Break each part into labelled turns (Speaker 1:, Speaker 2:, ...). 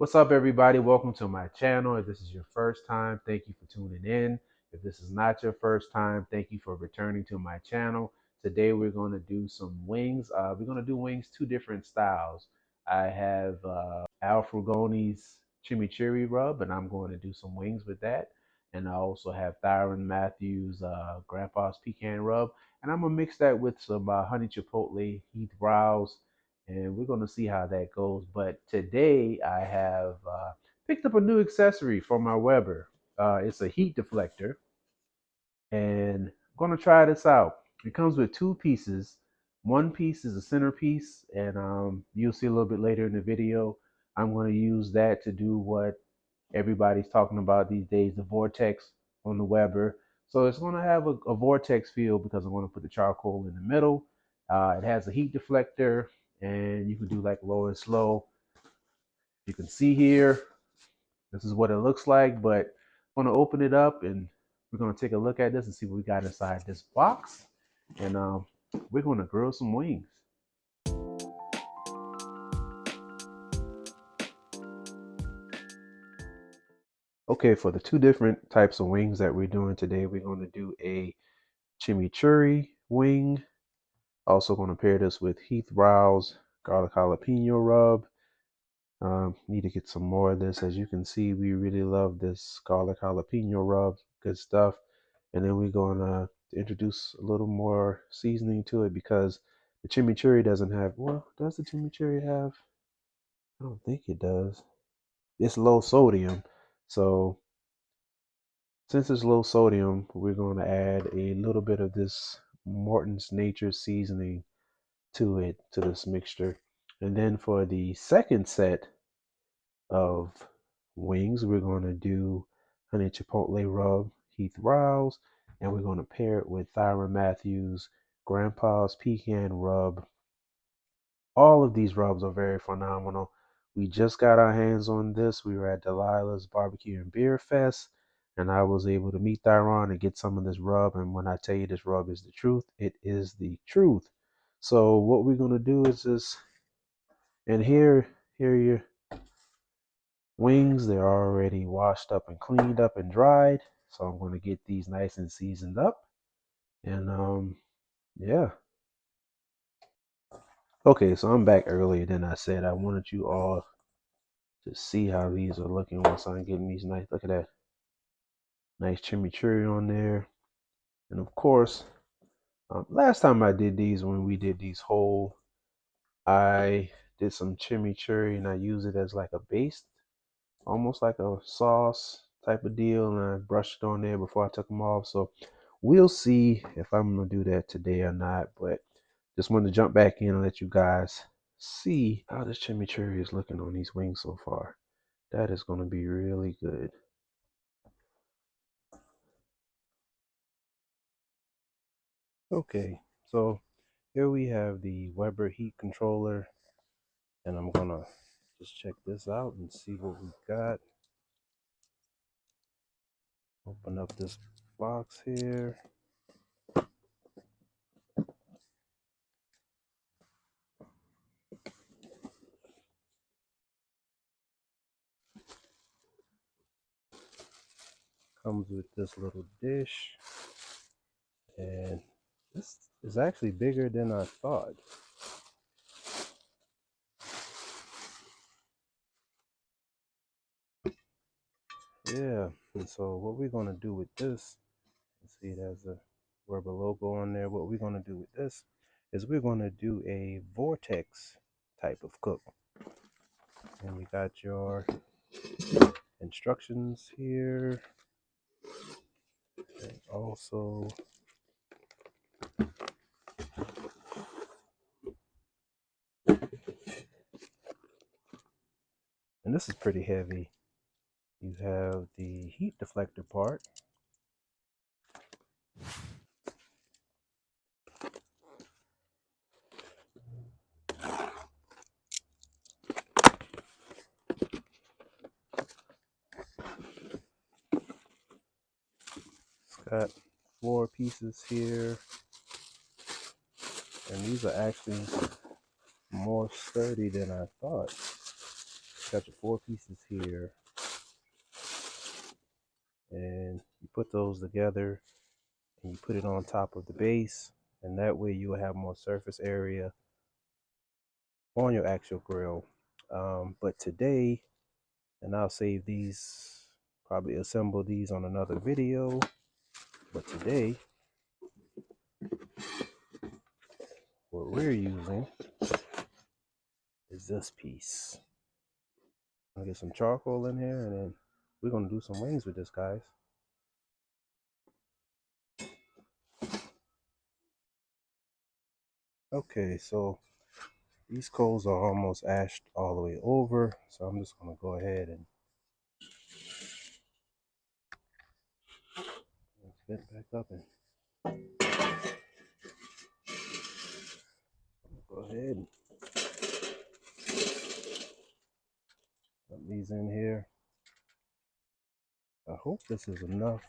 Speaker 1: What's up, everybody? Welcome to my channel. If this is your first time, thank you for tuning in. If this is not your first time, thank you for returning to my channel. Today, we're going to do some wings. We're going to do wings two different styles. I have Frugoni's Chimichurri rub, and I'm going to do some wings with that. And I also have Thyron Matthews' Grandpa's Pecan rub, and I'm gonna mix that with some honey chipotle, Heath Riles, and we're going to see how that goes. But today I have picked up a new accessory for my Weber. It's a heat deflector, and I'm going to try this out. It comes with two pieces. One piece is a centerpiece, and you'll see a little bit later in the video. I'm going to use that to do what everybody's talking about these days, the vortex on the Weber. So it's going to have a vortex feel because I'm going to put the charcoal in the middle. It has a heat deflector, and you can do like low and slow. You can see here, this is what it looks like, but I'm going to open it up and we're going to take a look at this and see what we got inside this box. And we're going to grill some wings. Okay, for the two different types of wings that we're doing today, we're going to do a chimichurri wing. Also going to pair this with Heath Riles Garlic Jalapeño rub. Need to get some more of this. As you can see, we really love this garlic jalapeno rub. Good stuff. And then we're going to introduce a little more seasoning to it because the chimichurri doesn't have, well, does the chimichurri have? I don't think it does. It's low sodium. So since it's low sodium, we're going to add a little bit of this Morton's Nature seasoning to it, to this mixture. And then for the second set of wings, we're going to do honey chipotle rub, Heath Riles, and we're going to pair it with Thyron Matthews Grandpa's Pecan rub. All of these rubs are very phenomenal. We just got our hands on this. We were at Delilah's Barbecue and Beer Fest, and I was able to meet Thyron and get some of this rub. And when I tell you this rub is the truth, it is the truth. So what we're going to do is just, and here are your wings. They're already washed up and cleaned up and dried. So I'm going to get these nice and seasoned up. And yeah. Okay, so I'm back earlier than I said. I wanted you all to see how these are looking once I'm getting these nice. Look at that. Nice chimichurri on there. And of course, last time I did these, when we did these whole, I did some chimichurri and I use it as like a base, almost like a sauce type of deal, and I brushed it on there before I took them off. So we'll see if I'm gonna do that today or not, but just wanted to jump back in and let you guys see how this chimichurri is looking on these wings so far. That is going to be really good. Okay, so here we have the Weber heat controller, and I'm gonna just check this out and see what we got. Open up this box here. Comes with this little dish, and this is actually bigger than I thought. Yeah, and so what we're gonna do with this, you see it has a Weber logo on there. What we're gonna do with this is we're gonna do a vortex type of cook. And we got your instructions here. And also and this is pretty heavy. You have the heat deflector part. It's got 4 pieces here. And these are actually more sturdy than I thought. got your 4 pieces here, and you put those together and you put it on top of the base, and that way you will have more surface area on your actual grill. But today, and I'll save these, probably assemble these on another video, but today what we're using is this piece. I'll get some charcoal in here, and then we're gonna do some wings with this, guys. Okay, so these coals are almost ashed all the way over, so I'm just gonna go ahead and get back up and go ahead and put these in here. I hope this is enough,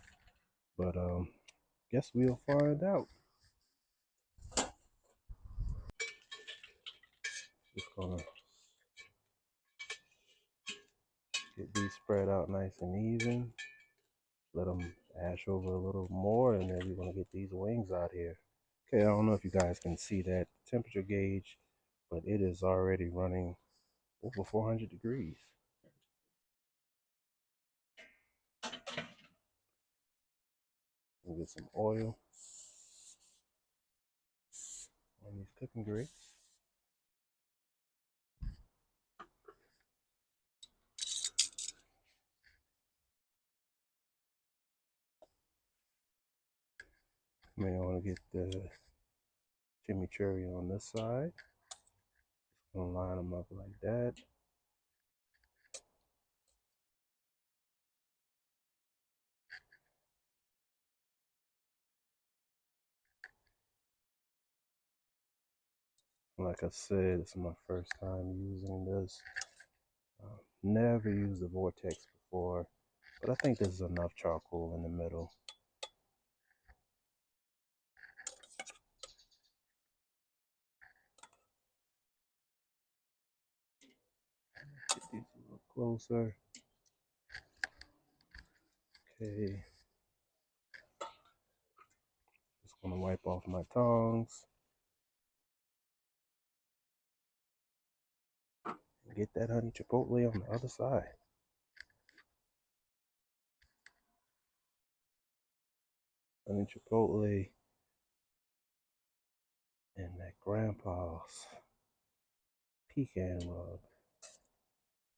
Speaker 1: but guess we'll find out. Just gonna get these spread out nice and even. Let them ash over a little more, and then we're gonna get these wings out here. Okay, I don't know if you guys can see that temperature gauge, but it is already running over 400 degrees. We'll get some oil on these cooking grits. May want to get the chimichurri on this side. Just gonna line them up like that. Like I said, it's my first time using this. Never used the vortex before, but I think this is enough charcoal in the middle. Get these a little closer. Okay. Just gonna wipe off my tongs. And get that honey chipotle on the other side. Honey chipotle and that grandpa's pecan rub.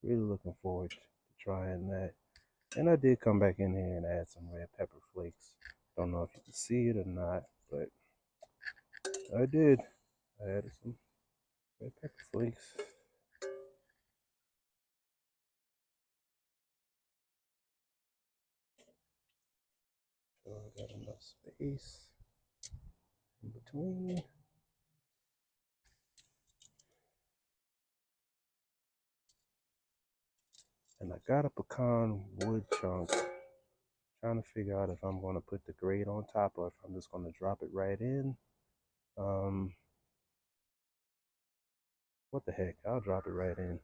Speaker 1: Really looking forward to trying that. And I did come back in here and add some red pepper flakes. Don't know if you can see it or not, but I did. I added some red pepper flakes. So I got enough space in between. And I got a pecan wood chunk. Trying to figure out if I'm going to put the grate on top or if I'm just going to drop it right in. What the heck? I'll drop it right in.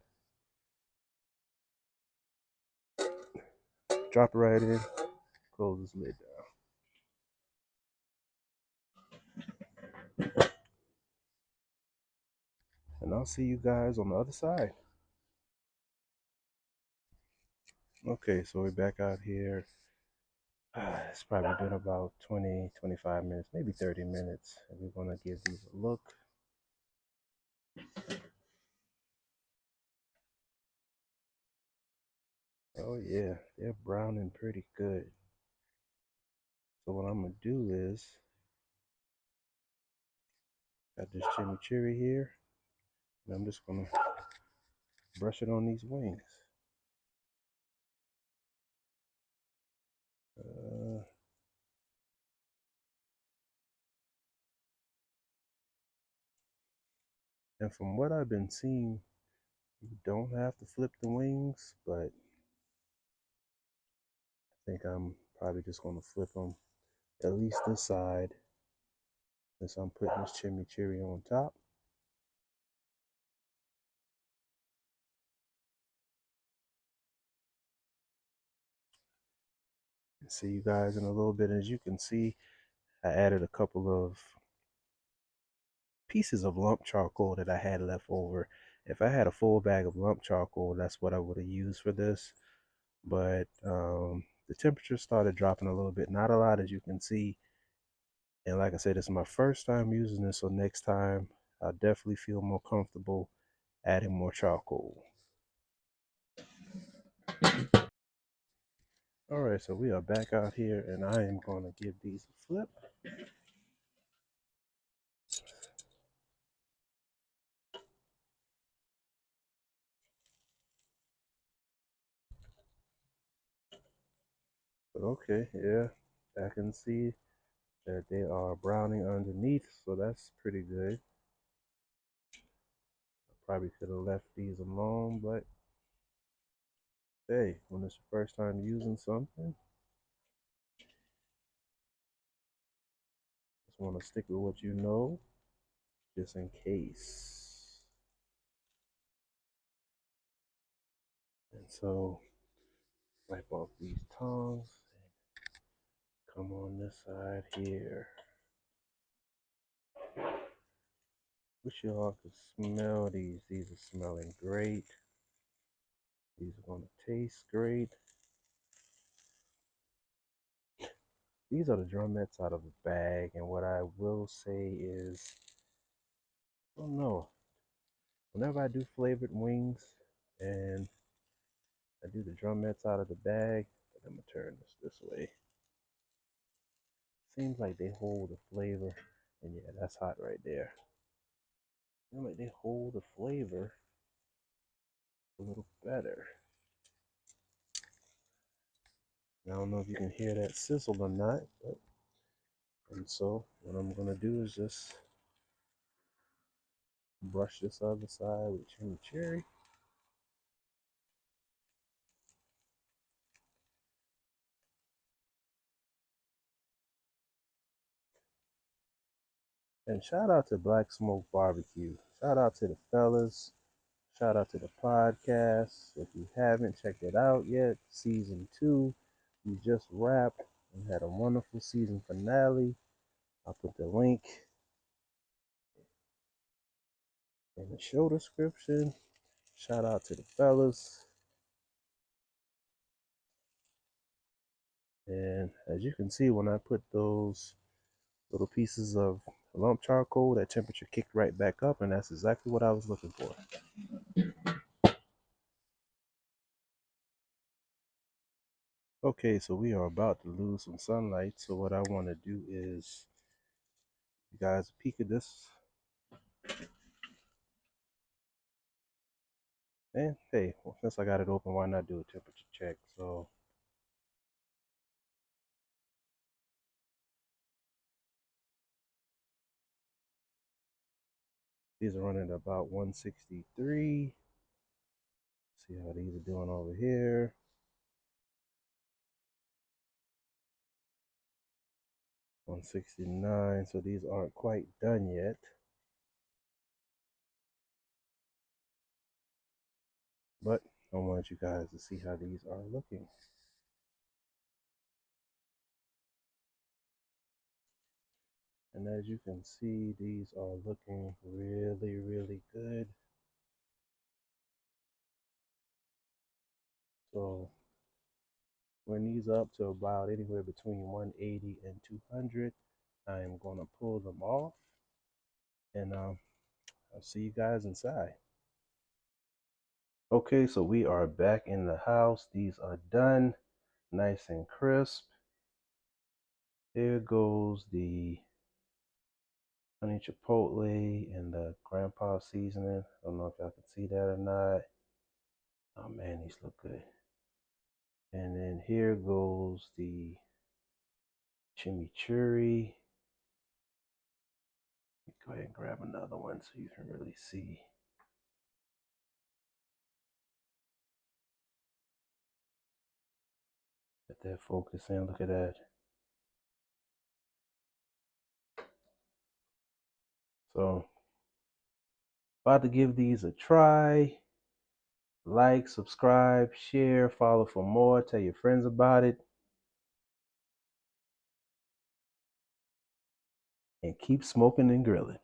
Speaker 1: Drop it right in. Close this lid down. And I'll see you guys on the other side. Okay, so we're back out here. It's probably been about 20, 25 minutes, maybe 30 minutes. And we're going to give these a look. Oh yeah, they're browning pretty good. So what I'm going to do is, got this chimichurri here, and I'm just going to brush it on these wings. And from what I've been seeing, you don't have to flip the wings, but I think I'm probably just going to flip them, at least this side, since I'm putting this chimichurri on top. See you guys in a little bit. As you can see, I added a couple of pieces of lump charcoal that I had left over. If I had a full bag of lump charcoal, that's what I would have used for this. But the temperature started dropping a little bit. Not a lot, as you can see. And like I said, it's my first time using this, so next time I'll definitely feel more comfortable adding more charcoal. Alright, so we are back out here and I am going to give these a flip. Okay, yeah, I can see that they are browning underneath, so that's pretty good. I probably could have left these alone, but hey, when it's your first time using something, just want to stick with what you know, just in case. And so, wipe off these tongs, and come on this side here. Wish y'all could smell these. These are smelling great. These are going to taste great. These are the drumettes out of a bag, and what I will say is, I don't know, whenever I do flavored wings and I do the drumettes out of the bag, I'm going to turn this way. Seems like they hold the flavor, and yeah, that's hot right there. Seems like they hold the flavor a little better. I don't know if you can hear that sizzle or not, but, and so what I'm going to do is just brush this other side with chimichurri. And shout out to Black Smoke Barbecue. Shout out to the fellas. Shout out to the podcast. If you haven't checked it out yet, season 2, we just wrapped and had a wonderful season finale. I'll put the link in the show description. Shout out to the fellas. And as you can see, when I put those little pieces of lump charcoal, that temperature kicked right back up, and that's exactly what I was looking for. Okay, so we are about to lose some sunlight, so what I want to do is, you guys, a peek at this. And hey, well, since I got it open, why not do a temperature check? So these are running at about 163. See how these are doing over here. 169. So these aren't quite done yet. But I want you guys to see how these are looking. And as you can see, these are looking really, really good. So when these up to about anywhere between 180 and 200, I am going to pull them off, and I'll see you guys inside. Okay, so we are back in the house. These are done, nice and crisp. There goes the honey chipotle and the grandpa seasoning. I don't know if y'all can see that or not. Oh man, these look good. And then here goes the chimichurri. Go ahead and grab another one so you can really see. Let that focus in. Look at that. So, about to give these a try. Like, subscribe, share, follow for more. Tell your friends about it. and keep smoking and grilling.